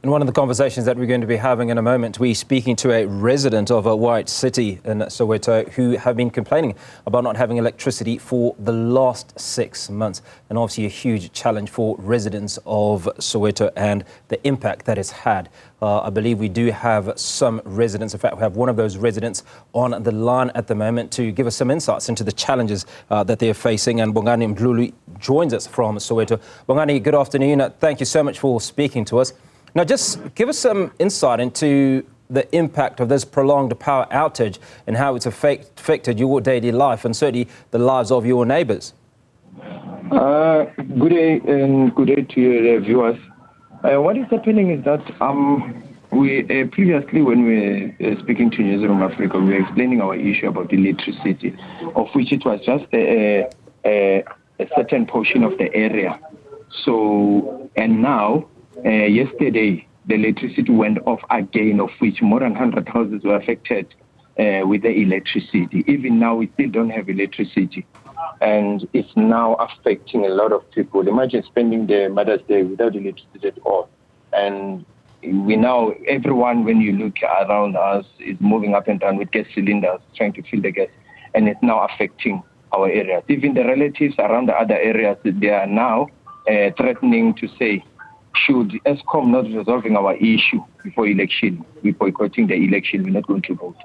In one of the conversations that we're going to be having in a moment, we're speaking to a resident of a white city in Soweto who have been complaining about not having electricity for the last 6 months. And obviously a huge challenge for residents of Soweto and the impact that it's had. I believe we do have some residents, in fact we have one of those residents on the line at the moment to give us some insights into the challenges that they're facing. And Bongani Mdluli joins us from Soweto. Bongani, good afternoon. Thank you so much for speaking to us. Now, just give us some insight into the impact of this prolonged power outage and how it's affected your daily life and certainly the lives of your neighbours. Good day and good day to your viewers. What is happening is that we previously, when we were speaking to Newzroom Afrika, we were explaining our issue about electricity, of which it was just a certain portion of the area. So, and now, yesterday, the electricity went off again, of which more than 100 houses were affected with the electricity. Even now, we still don't have electricity. And it's now affecting a lot of people. Imagine spending the Mother's Day without electricity at all. And we now, everyone, when you look around us, is moving up and down with gas cylinders, trying to fill the gas. And it's now affecting our areas. Even the relatives around the other areas, they are now threatening to say, should Eskom not resolving our issue before election, before boycotting the election, we're not going to vote.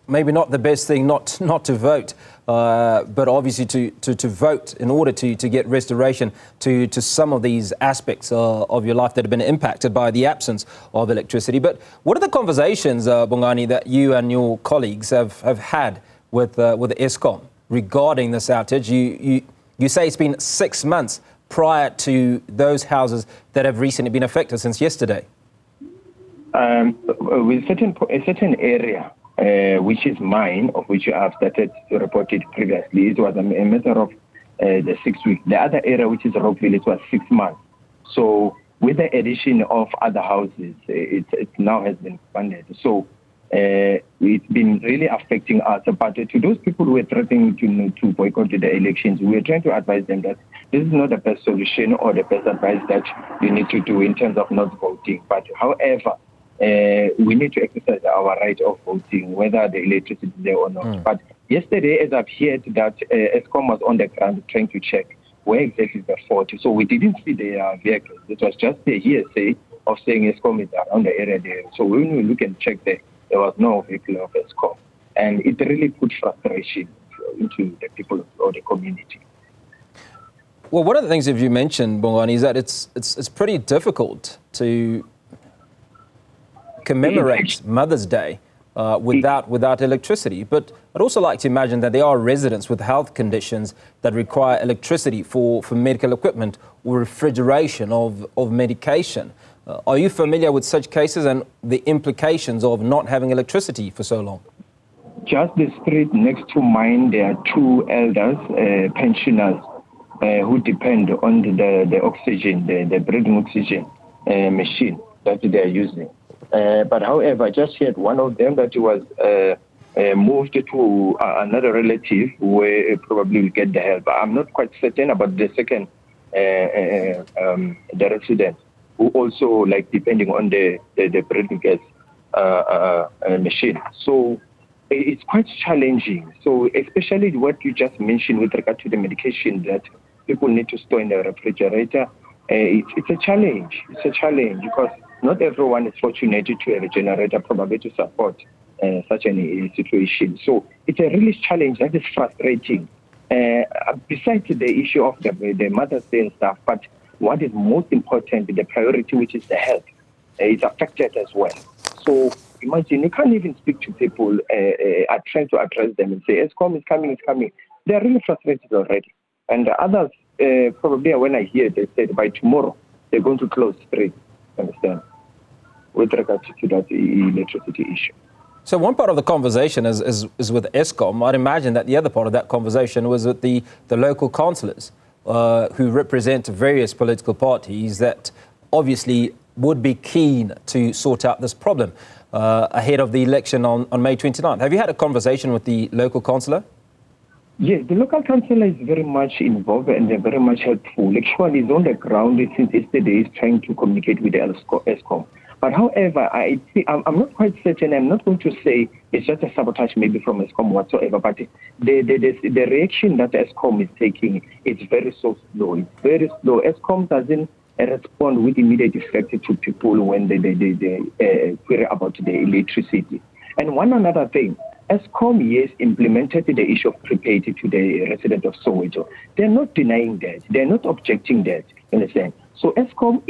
Maybe not the best thing not to vote, but obviously to vote in order to get restoration to some of these aspects of your life that have been impacted by the absence of electricity. But what are the conversations, Bongani, that you and your colleagues have had with the Eskom regarding this outage? You say it's been 6 months prior to those houses that have recently been affected since yesterday. With a certain area, which is mine, of which I have started to report it previously, it was a matter of the 6 weeks. The other area, which is Rockville, it was 6 months. So with the addition of other houses, it now has been expanded. So it's been really affecting us. But to those people who are threatening to boycott the elections, we are trying to advise them that this is not the best solution or the best advice that you need to do in terms of not voting. But however, we need to exercise our right of voting, whether the electricity is there or not. But yesterday, as I've heard that Eskom was on the ground trying to check where exactly is the fault. So we didn't see their vehicles. It was just a hearsay of saying Eskom is around the area there. So when we look and check there was no vehicle of Eskom. And it really put frustration into the people or the community. Well, one of the things that you mentioned, Bongani, is that it's pretty difficult to commemorate Mother's Day without electricity. But I'd also like to imagine that there are residents with health conditions that require electricity for medical equipment or refrigeration of medication. Are you familiar with such cases and the implications of not having electricity for so long? Just the street next to mine, there are two elders, pensioners, who depend on the oxygen, the breathing oxygen machine that they are using. But however, I just heard one of them that was moved to another relative where probably will get the help. I'm not quite certain about the second, the resident, who also like depending on the breathing gas machine. So it's quite challenging. So especially what you just mentioned with regard to the medication that people need to store in the refrigerator, it's a challenge. It's a challenge because not everyone is fortunate to have a generator probably to support such a situation. So it's a really challenge that is frustrating. Besides the issue of the Mother's Day and stuff, but what is most important, the priority, which is the health, is affected as well. So imagine, you can't even speak to people, are trying to address them and say, Eskom is coming, it's coming. They are really frustrated already. And the others, probably when I hear, they said by tomorrow, they're going to close streets, understand, with regard to that electricity issue. So one part of the conversation is with Eskom. I'd imagine that the other part of that conversation was with the local councillors who represent various political parties that obviously would be keen to sort out this problem ahead of the election on May 29th. Have you had a conversation with the local councillor? Yes, the local councillor is very much involved and they're very much helpful. Actually, he's on the ground since yesterday. He's trying to communicate with the Eskom. But however, I'm not quite certain. I'm not going to say it's just a sabotage maybe from Eskom whatsoever. But the reaction that Eskom is taking is very slow. It's very slow. Eskom doesn't respond with immediate effect to people when they query about the electricity. And one another thing. Eskom, yes, implemented the issue of prepaid to the resident of Soweto. They're not denying that. They're not objecting that, you understand? So Eskom,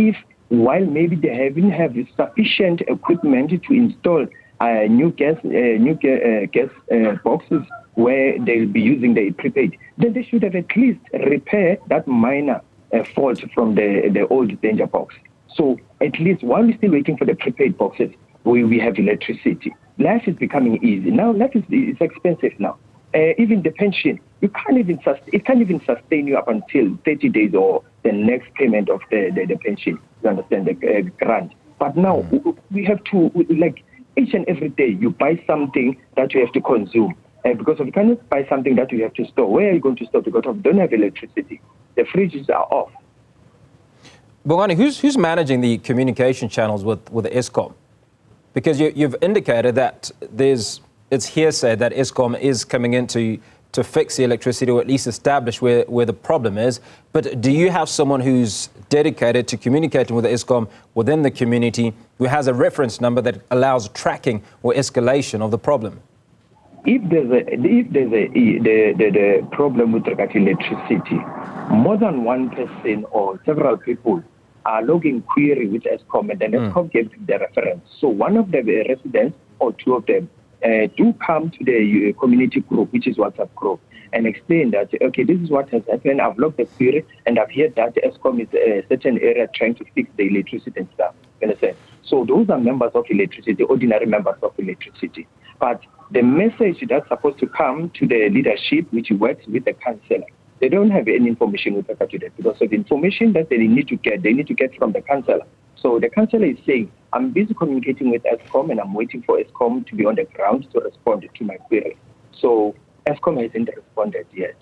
while maybe they haven't have sufficient equipment to install new gas boxes where they'll be using the prepaid, then they should have at least repair that minor fault from the old danger box. So at least while we're still waiting for the prepaid boxes, we have electricity. Life is becoming easy. Now life is expensive now. Even the pension, it can't even sustain you up until 30 days or the next payment of the pension. You understand, the grant. But now we have to, like, each and every day you buy something that you have to consume. Because if you cannot buy something that you have to store, where are you going to store? Because you don't have electricity. The fridges are off. Bongani, who's managing the communication channels with Eskom? Because you've indicated that it's hearsay that Eskom is coming in to fix the electricity or at least establish where the problem is. But do you have someone who's dedicated to communicating with Eskom within the community who has a reference number that allows tracking or escalation of the problem? If there's the problem with regard to electricity, more than one person or several people are logging query with Eskom, and then Eskom gives the reference. So one of the residents or two of them do come to the community group, which is WhatsApp group, and explain that, okay, this is what has happened. I've logged the query, and I've heard that Eskom is a certain area trying to fix the electricity and stuff. You understand? So those are members of electricity, ordinary members of electricity. But the message that's supposed to come to the leadership, which works with the councillor, they don't have any information with regard to that, because of the information that they need to get from the councillor. So the councillor is saying, I'm busy communicating with Eskom and I'm waiting for Eskom to be on the ground to respond to my query. So Eskom hasn't responded yet.